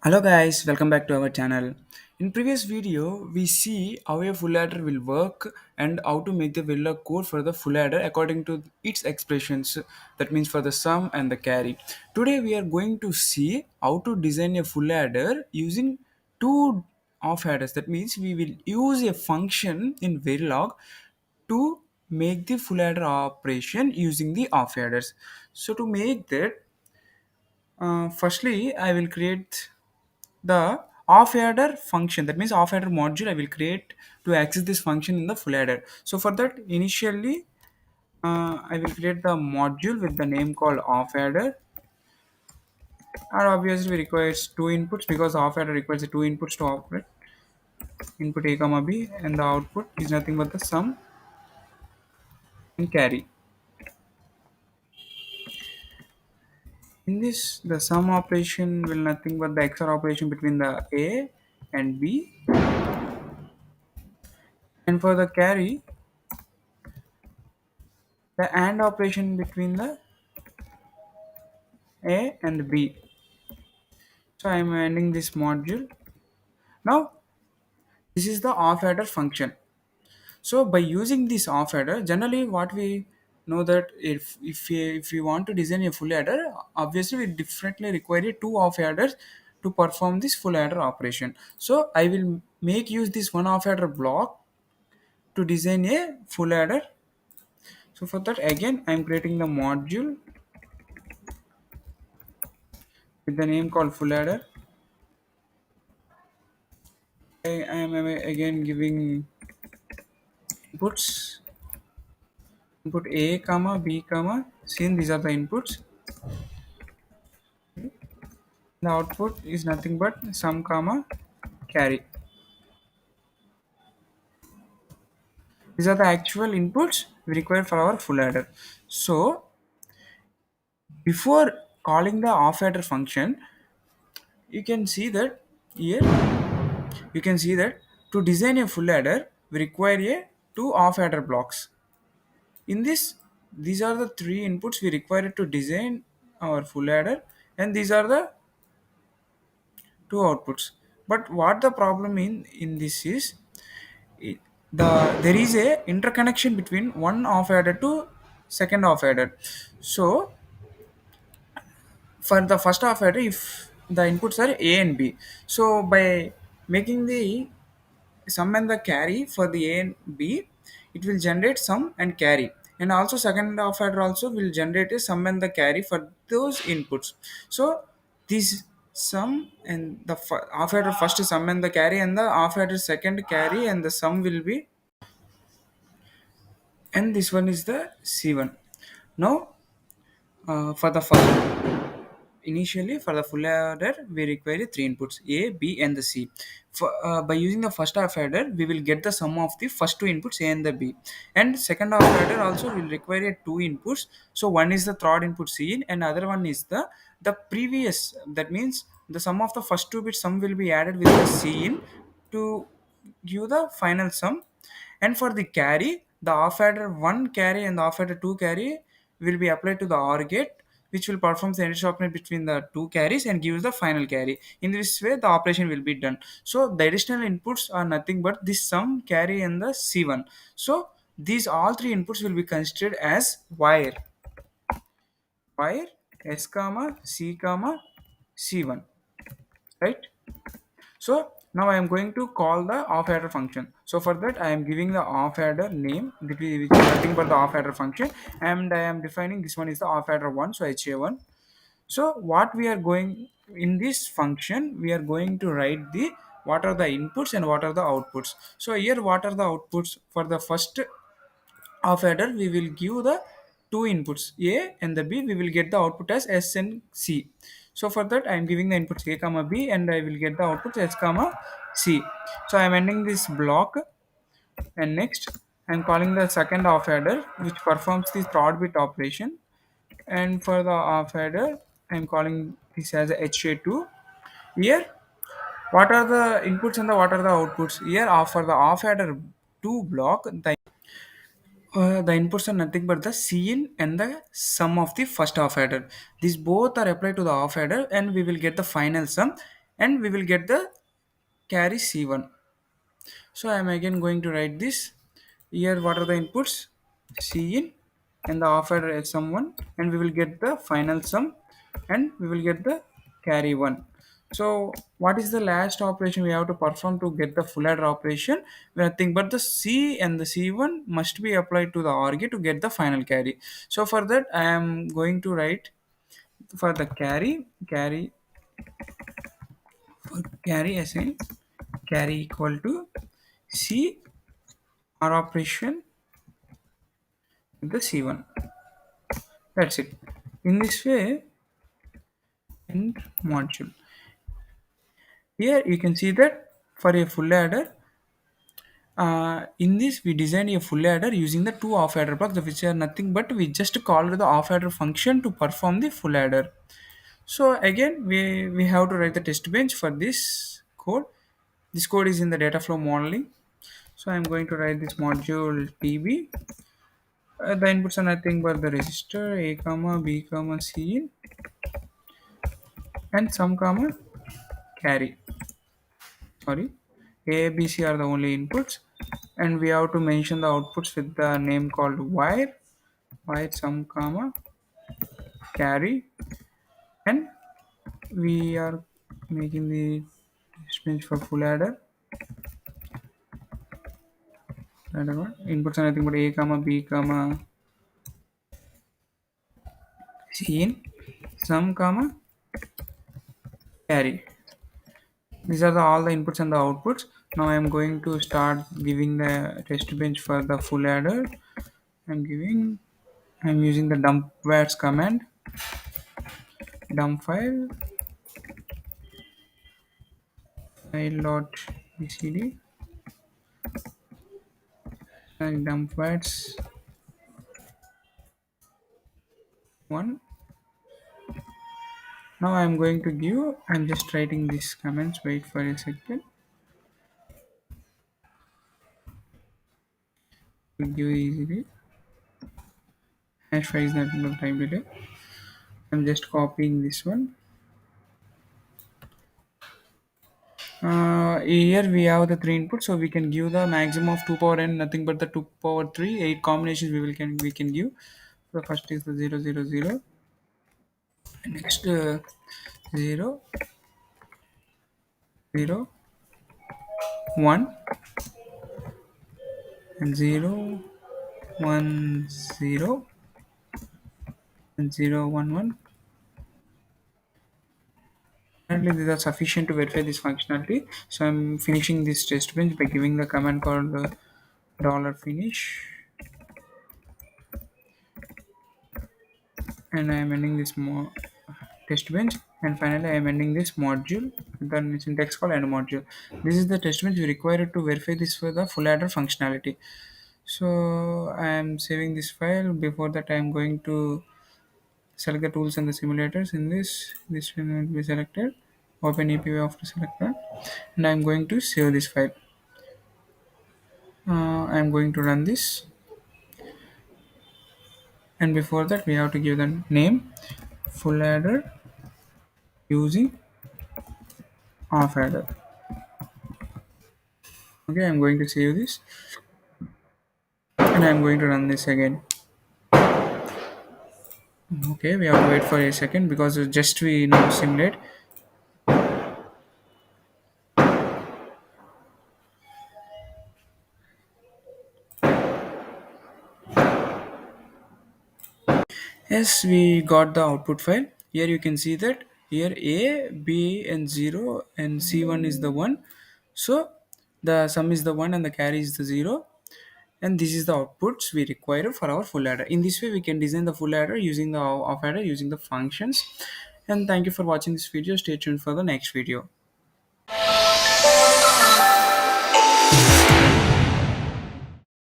Hello guys, welcome back to our channel. In previous video, we see how a full adder will work and how to make the Verilog code for the full adder according to its expressions. That means for the sum and the carry. Today we are going to see how to design a full adder using two off adders. That means we will use a function in Verilog to make the full adder operation using the off adders. So to make that, firstly I will create the off adder function. That means off adder module I will create to access this function in the full adder. So for that, initially I will create the module with the name called off adder, and obviously we requires two inputs because off adder requires two inputs to operate. Input a comma b, and the output is nothing but the sum and carry. In this, the sum operation will nothing but the XOR operation between the a and b, and for the carry, the AND operation between the A and B. So I am ending this module. Now this is the off adder function. So by using this off adder, generally what we know that if we want to design a full adder, obviously we differently require two off adders to perform this full adder operation. So I will make use this one off adder block to design a full adder. So for that, again I am creating the module with the name called full adder. I am again giving inputs, input a comma b comma c. These are the inputs. The output is nothing but sum comma carry. These are the actual inputs we require for our full adder. So before calling the off adder function, you can see that here you can see that to design a full adder we require a two off adder blocks. In this, these are the three inputs we require to design our full adder, and these are the two outputs. But what the problem in this is, i- there is a interconnection between one off adder to second off adder. So for the first off adder, if the inputs are a and b, so by making the sum and the carry for the a and b, it will generate sum and carry, and also second off adder also will generate a sum and the carry for those inputs. So this sum and the off adder first sum and the carry, and the off adder second carry and the sum will be, and this one is the c1. Now for the first, initially for the full adder we require three inputs a, b and the c. By using the first half adder we will get the sum of the first two inputs a and the b, and second half adder also will require two inputs. So one is the third input c in, and other one is the previous. That means the sum of the first two bits sum will be added with the c in to give the final sum. And for the carry, the off adder 1 carry and the off adder 2 carry will be applied to the OR gate, which will perform the addition operation between the two carries and gives the final carry. In this way, the operation will be done. So the additional inputs are nothing but this sum, carry, and the C1. So these all three inputs will be considered as wire S comma C comma C1, right? So now I am going to call the off adder function. So for that I am giving the off adder name, which is nothing but the off adder function, and I am defining this one is the off adder 1, so HA1. So what we are going in this function, we are going to write the what are the inputs and what are the outputs. So here what are the outputs for the first of adder, we will give the two inputs a and the b. We will get the output as s and c. So for that I am giving the inputs a comma b, and I will get the output s comma c. So I am ending this block, and next I am calling the second off adder which performs the third bit operation, and for the off adder I am calling this as ha2. Here what are the inputs and what are the outputs? Here for the off adder 2 block, the inputs are nothing but the Cin and the sum of the first half adder. These both are applied to the half adder, and we will get the final sum. and we will get the carry C1. So I am again going to write this. Here what are the inputs? C in and the off adder sum1, and we will get the final sum, and we will get the carry 1. So what is the last operation we have to perform to get the full adder operation? Nothing but the C and the C1 must be applied to the OR gate to get the final carry. So for that I am going to write for the carry assign carry equal to C OR operation with the C1. That's it. In this way, end module. Here you can see that for a full adder, in this we designed a full adder using the two off adder blocks, which are nothing but we just called the off adder function to perform the full adder. So again, we have to write the test bench for this code. This code is in the data flow modeling. So I'm going to write this module tb. The inputs are nothing but the register a comma b comma c in, and some comma carry. Sorry, a b c are the only inputs, and we have to mention the outputs with the name called wire some comma carry, and we are making the test bench for full adder. Adder one. Inputs are nothing but a comma b comma c in, some comma carry. These are all the inputs and the outputs. Now I am going to start giving the test bench for the full adder. I'm using the dump wires command, dump file dot bcd, and dump wires 1. Now I am going to give, I'm just writing these comments, wait for a second. Will give easily. Hash file is nothing but time delay. I'm just copying this one. Here we have the three inputs, so we can give the maximum of 2 power n, nothing but the 2 power 3, 8 combinations we can give. So first is the 0 0 0, next 0 0 1, and 0 1 0, and 0 1 1. Currently these are sufficient to verify this functionality, so I'm finishing this test bench by giving the command called $finish, and I am ending this test bench, and finally I am ending this module with the syntax called end module. This is the test bench we required to verify this for the full adder functionality. So I am saving this file. Before that I am going to select the tools and the simulators. In this one will be selected, open EPV after selected, and I am going to save this file. I am going to run this, and before that we have to give the name full adder using off adder. Okay, I'm going to save this, and I'm going to run this again. Okay, we have to wait for a second because just we now simulate. Yes, we got the output file. Here you can see that here A, B, and 0 and C1 is the 1. So the sum is the 1 and the carry is the 0. And this is the outputs we require for our full adder. In this way we can design the full adder using the off adder using the functions. And thank you for watching this video. Stay tuned for the next video.